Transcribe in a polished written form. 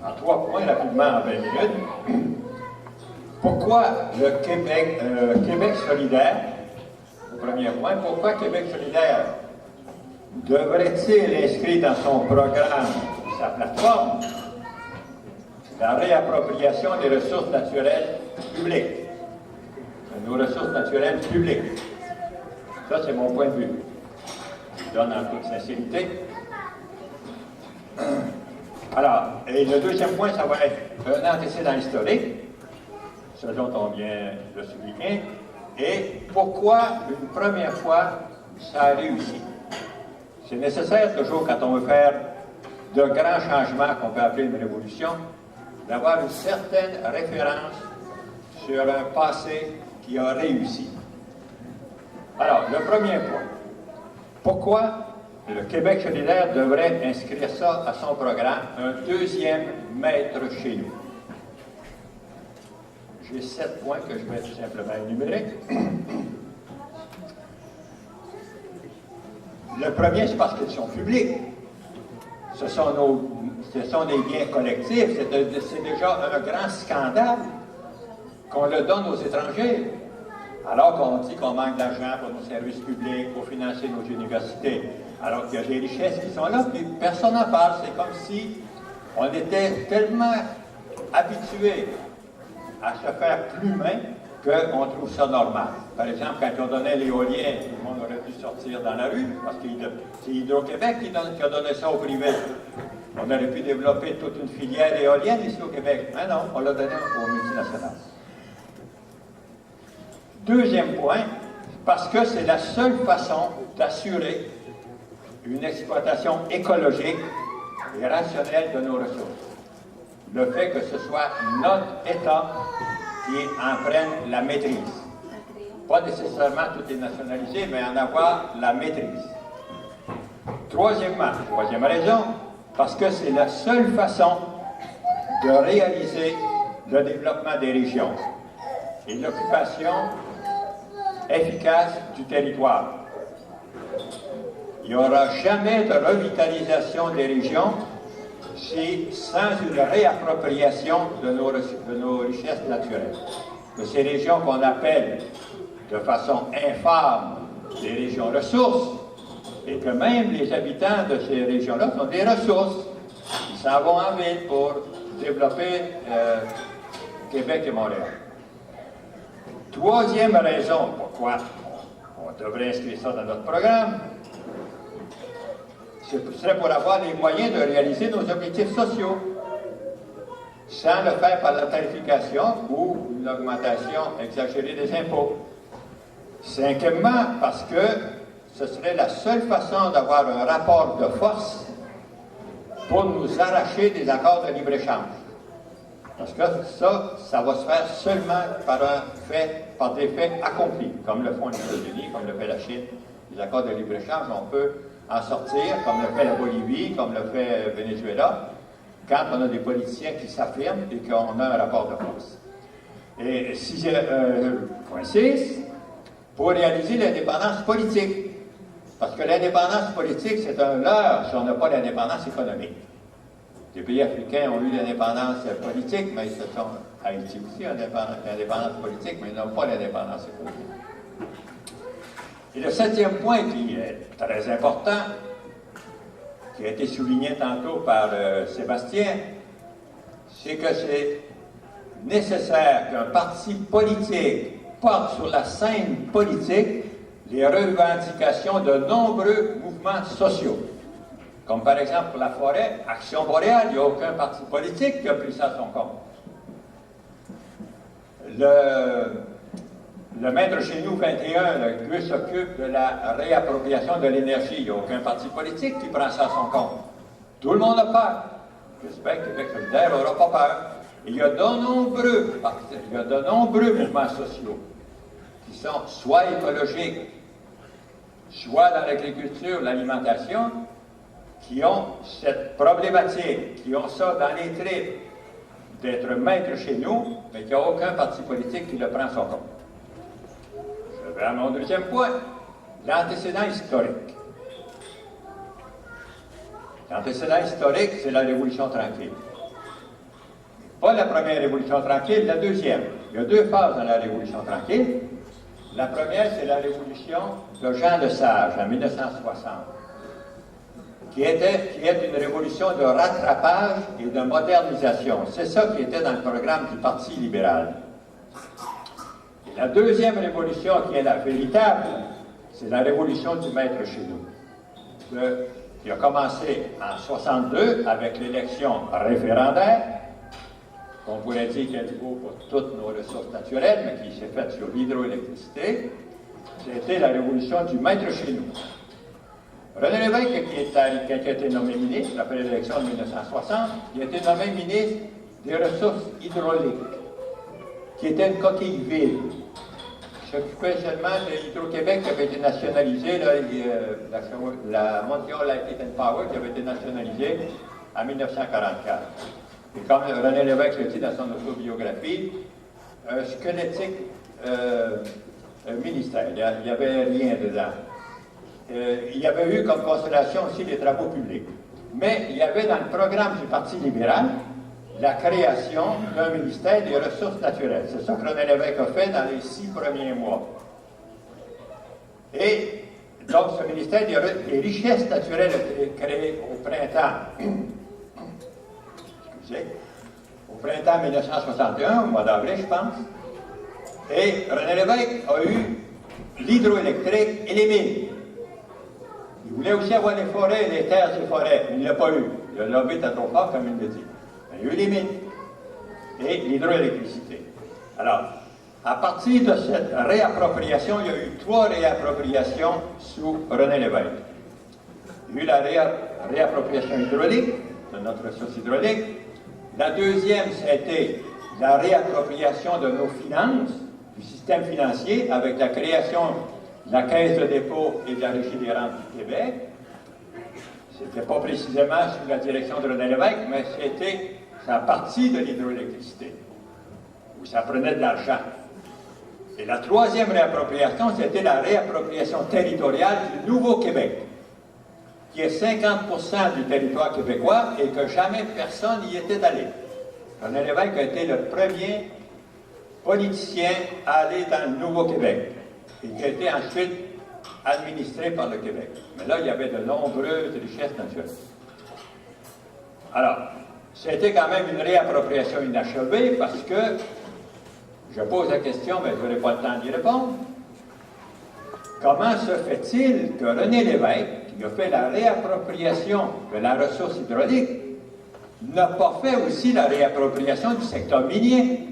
en 3 points, rapidement, en 20 minutes. Pourquoi le Québec solidaire, au premier point, pourquoi Québec solidaire devrait-il inscrire dans son programme, sa plateforme, la réappropriation des ressources naturelles publiques, de nos ressources naturelles publiques? Ça, c'est mon point de vue. Je donne en toute sincérité. Alors, et le deuxième point, ça va être un antécédent historique, ce dont on vient de souligner, et pourquoi une première fois ça a réussi. C'est nécessaire toujours, quand on veut faire de grands changements qu'on peut appeler une révolution, d'avoir une certaine référence sur un passé qui a réussi. Alors, le premier point. Pourquoi le Québec solidaire devrait inscrire ça à son programme, un deuxième maître chez nous? J'ai 7 points que je vais tout simplement énumérer. Le premier, c'est parce qu'ils sont publics. Ce sont des biens collectifs. C'est déjà un grand scandale qu'on le donne aux étrangers. Alors qu'on dit qu'on manque d'argent pour nos services publics, pour financer nos universités. Alors qu'il y a des richesses qui sont là, puis personne n'en parle. C'est comme si on était tellement habitués à se faire plumer qu'on trouve ça normal. Par exemple, quand on donnait l'éolien, tout le monde aurait pu sortir dans la rue, parce que c'est Hydro-Québec qui a donné ça au privé. On aurait pu développer toute une filière éolienne ici au Québec. Mais non, on l'a donné aux multinationales. Deuxième point, parce que c'est la seule façon d'assurer une exploitation écologique et rationnelle de nos ressources. Le fait que ce soit notre État qui en prenne la maîtrise. Pas nécessairement tout est nationalisé, mais en avoir la maîtrise. Troisième raison, parce que c'est la seule façon de réaliser le développement des régions et l'occupation efficace du territoire. Il n'y aura jamais de revitalisation des régions sans une réappropriation de nos richesses naturelles. De ces régions qu'on appelle de façon infâme des régions ressources, et que même les habitants de ces régions-là sont des ressources. Ils s'en vont en ville pour développer Québec et Montréal. Troisième raison pourquoi on devrait inscrire ça dans notre programme, ce serait pour avoir les moyens de réaliser nos objectifs sociaux, sans le faire par la tarification ou une augmentation exagérée des impôts. Cinquièmement, parce que ce serait la seule façon d'avoir un rapport de force pour nous arracher des accords de libre-échange. Parce que ça va se faire seulement par des faits accomplis, comme le font les États-Unis, comme le fait la Chine. Les accords de libre-échange, on peut en sortir, comme le fait la Bolivie, comme le fait le Venezuela, quand on a des politiciens qui s'affirment et qu'on a un rapport de force. Et point 6, pour réaliser l'indépendance politique. Parce que l'indépendance politique, c'est un leurre si on n'a pas l'indépendance économique. Les pays africains ont eu l'indépendance politique, mais ils se sont, Haïti aussi a l'indépendance politique, mais ils n'ont pas l'indépendance économique. Et le 7e point, qui est très important, qui a été souligné tantôt par Sébastien, c'est que c'est nécessaire qu'un parti politique porte sur la scène politique les revendications de nombreux mouvements sociaux. Comme par exemple pour la forêt, Action boréale, il n'y a aucun parti politique qui a pris ça à son compte. Le maître chez nous 21, le GUE s'occupe de la réappropriation de l'énergie. Il n'y a aucun parti politique qui prend ça à son compte. Tout le monde a peur. J'espère que Québec solidaire n'aura pas peur. Et il y a de nombreux mouvements sociaux qui sont soit écologiques, soit dans l'agriculture, l'alimentation, qui ont cette problématique, qui ont ça dans les tripes d'être maître chez nous, mais qu'il n'y a aucun parti politique qui le prend à son compte. Je vais à mon deuxième point, l'antécédent historique. L'antécédent historique, c'est la Révolution tranquille. Pas la première révolution tranquille, la deuxième. Il y a deux phases dans la révolution tranquille. La première, c'est la révolution de Jean Lesage en 1960, qui est une révolution de rattrapage et de modernisation. C'est ça qui était dans le programme du Parti libéral. Et la deuxième révolution, qui est la véritable, c'est la révolution du maître chez nous, qui a commencé en 62 avec l'élection référendaire, qu'on pourrait dire qu'elle vaut pour toutes nos ressources naturelles, mais qui s'est faite sur l'hydroélectricité. C'était la révolution du maître chez nous. René Lévesque, qui a été nommé ministre après l'élection de 1960, il a été nommé ministre des Ressources hydrauliques, qui était une coquille vide. Il s'occupait seulement de l'Hydro-Québec qui avait été nationalisé, la Montreal Light and Power qui avait été nationalisée en 1944. Et comme René Lévesque le dit dans son autobiographie, un squelettique ministère, il n'y avait rien dedans. Il y avait eu comme constellation aussi les travaux publics. Mais il y avait dans le programme du Parti libéral la création d'un ministère des ressources naturelles. C'est ça que René Lévesque a fait dans les 6 premiers mois. Et donc ce ministère des richesses naturelles a été créé au printemps. Au printemps 1961, au mois d'avril, je pense. Et René Lévesque a eu l'hydroélectrique et les mines. Il voulait aussi avoir les forêts, les terres et forêts, mais il ne l'a pas eu. Le lobby était trop fort, comme il le dit. Il y a eu les mines et l'hydroélectricité. Alors, à partir de cette réappropriation, il y a eu 3 réappropriations sous René Lévesque. Il y a eu la réappropriation hydraulique, de notre ressource hydraulique. La deuxième, c'était la réappropriation de nos finances, du système financier, avec la création de la Caisse de dépôt et de la Régie des rentes du Québec. Ce n'était pas précisément sous la direction de René Lévesque, mais c'était sa partie de l'hydroélectricité, où ça prenait de l'argent. Et la troisième réappropriation, c'était la réappropriation territoriale du Nouveau-Québec, qui est 50% du territoire québécois et que jamais personne n'y était allé. René Lévesque a été le premier politicien à aller dans le Nouveau-Québec et qui a été ensuite administré par le Québec. Mais là, il y avait de nombreuses richesses naturelles. Alors, c'était quand même une réappropriation inachevée parce que, je pose la question, mais je n'aurai pas le temps d'y répondre. Comment se fait-il que René Lévesque, qui a fait la réappropriation de la ressource hydraulique, n'a pas fait aussi la réappropriation du secteur minier?